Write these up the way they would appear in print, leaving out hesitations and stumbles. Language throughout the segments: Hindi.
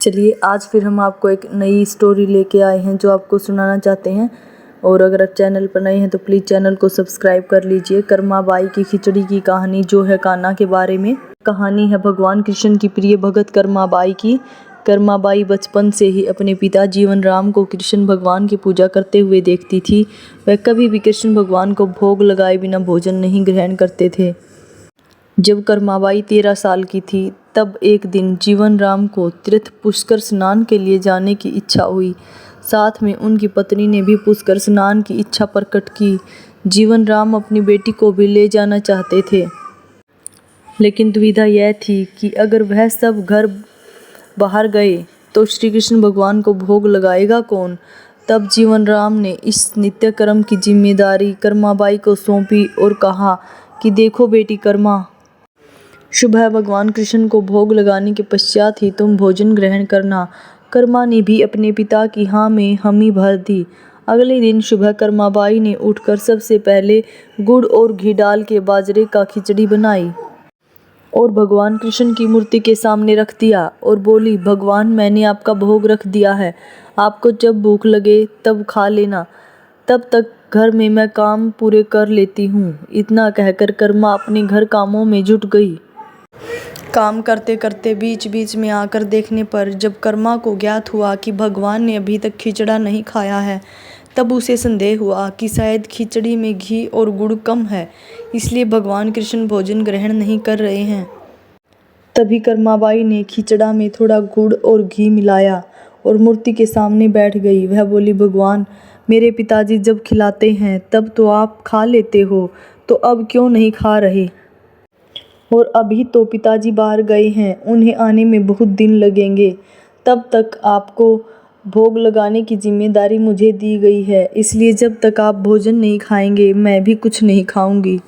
चलिए आज फिर हम आपको एक नई स्टोरी लेके आए हैं जो आपको सुनाना चाहते हैं। और अगर आप चैनल पर नए हैं तो प्लीज़ चैनल को सब्सक्राइब कर लीजिए। कर्मा बाई की खिचड़ी की कहानी जो है कान्हा के बारे में। कहानी है भगवान कृष्ण की प्रिय भगत कर्मा बाई की। कर्मा बाई बचपन से ही अपने पिता जीवन राम को कृष्ण भगवान की पूजा करते हुए देखती थी। वह कभी भी कृष्ण भगवान को भोग लगाए बिना भोजन नहीं ग्रहण करते थे। जब कर्माबाई 13 साल की थी तब एक दिन जीवन राम को तीर्थ पुष्कर स्नान के लिए जाने की इच्छा हुई। साथ में उनकी पत्नी ने भी पुष्कर स्नान की इच्छा प्रकट की। जीवन राम अपनी बेटी को भी ले जाना चाहते थे, लेकिन दुविधा यह थी कि अगर वह सब घर बाहर गए तो श्री कृष्ण भगवान को भोग लगाएगा कौन। तब जीवन राम ने इस नित्य कर्म की जिम्मेदारी कर्माबाई को सौंपी और कहा कि देखो बेटी कर्मा, सुबह भगवान कृष्ण को भोग लगाने के पश्चात ही तुम भोजन ग्रहण करना। कर्मा ने भी अपने पिता की हाँ में हामी भर दी। अगले दिन सुबह कर्माबाई ने उठकर सबसे पहले गुड़ और घी डाल के बाजरे का खिचड़ी बनाई और भगवान कृष्ण की मूर्ति के सामने रख दिया और बोली, भगवान मैंने आपका भोग रख दिया है, आपको जब भूख लगे तब खा लेना, तब तक घर में मैं काम पूरे कर लेती हूँ। इतना कहकर कर्मा अपने घर कामों में जुट गई। काम करते करते बीच बीच में आकर देखने पर जब कर्मा को ज्ञात हुआ कि भगवान ने अभी तक खिचड़ा नहीं खाया है, तब उसे संदेह हुआ कि शायद खिचड़ी में घी और गुड़ कम है, इसलिए भगवान कृष्ण भोजन ग्रहण नहीं कर रहे हैं। तभी कर्माबाई ने खिचड़ा में थोड़ा गुड़ और घी मिलाया और मूर्ति के सामने बैठ गई। वह बोली, भगवान मेरे पिताजी जब खिलाते हैं तब तो आप खा लेते हो, तो अब क्यों नहीं खा रहे। और अभी तो पिताजी बाहर गए हैं, उन्हें आने में बहुत दिन लगेंगे, तब तक आपको भोग लगाने की जिम्मेदारी मुझे दी गई है, इसलिए जब तक आप भोजन नहीं खाएंगे मैं भी कुछ नहीं खाऊंगी।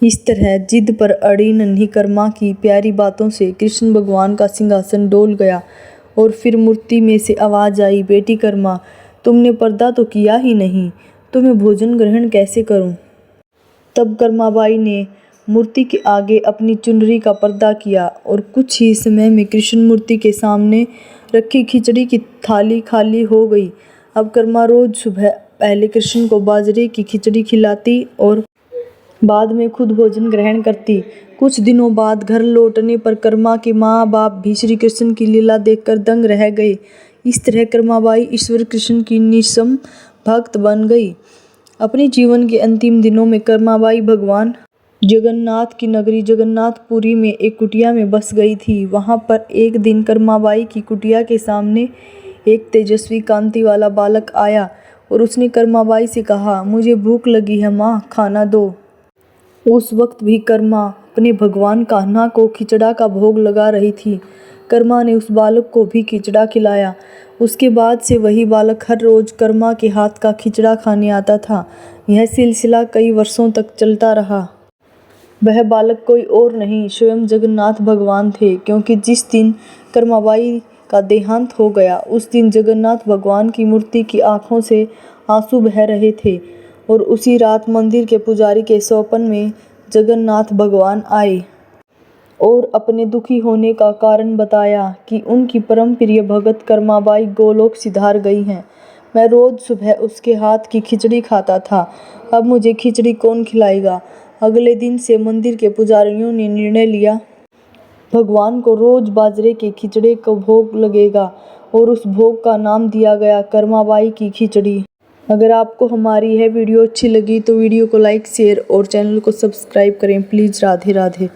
इस तरह जिद पर अड़ी नन्ही कर्मा की प्यारी बातों से कृष्ण भगवान का सिंहासन डोल गया और फिर मूर्ति में से आवाज आई, बेटी कर्मा, तुमने पर्दा तो किया ही नहीं, तो मैं भोजन ग्रहण कैसे करूं। तब कर्माबाई ने मूर्ति के आगे अपनी चुनरी का पर्दा किया और कुछ ही समय में कृष्ण मूर्ति के सामने रखी खिचड़ी की थाली खाली हो गई। अब कर्मा रोज सुबह पहले कृष्ण को बाजरे की खिचड़ी खिलाती और बाद में खुद भोजन ग्रहण करती। कुछ दिनों बाद घर लौटने पर कर्मा के माँ बाप भी श्री कृष्ण की लीला देखकर दंग रह गए। इस तरह कर्माबाई ईश्वर कृष्ण की निस्सम भक्त बन गई। अपने जीवन के अंतिम दिनों में कर्माबाई भगवान जगन्नाथ की नगरी जगन्नाथपुरी में एक कुटिया में बस गई थी। वहां पर एक दिन कर्माबाई की कुटिया के सामने एक तेजस्वी कांति वाला बालक आया और उसने कर्माबाई से कहा, मुझे भूख लगी है माँ, खाना दो। उस वक्त भी कर्मा अपने भगवान कान्हा को खिचड़ा का भोग लगा रही थी। कर्मा ने उस बालक को भी खिचड़ा खिलाया। उसके बाद से वही बालक हर रोज कर्मा के हाथ का खिचड़ा खाने आता था। यह सिलसिला कई वर्षों तक चलता रहा। वह बालक कोई और नहीं, स्वयं जगन्नाथ भगवान थे, क्योंकि जिस दिन कर्माबाई का देहांत हो गया उस दिन जगन्नाथ भगवान की मूर्ति की आंखों से आंसू बह रहे थे और उसी रात मंदिर के पुजारी के सौपन में जगन्नाथ भगवान आए और अपने दुखी होने का कारण बताया कि उनकी परम प्रिय भगत कर्माबाई गोलोक सिधार गई हैं। मैं रोज सुबह उसके हाथ की खिचड़ी खाता था, अब मुझे खिचड़ी कौन खिलाएगा। अगले दिन से मंदिर के पुजारियों ने निर्णय लिया, भगवान को रोज बाजरे के खिचड़े का भोग लगेगा और उस भोग का नाम दिया गया कर्माबाई की खिचड़ी। अगर आपको हमारी यह वीडियो अच्छी लगी तो वीडियो को लाइक, शेयर और चैनल को सब्सक्राइब करें। प्लीज़। राधे राधे।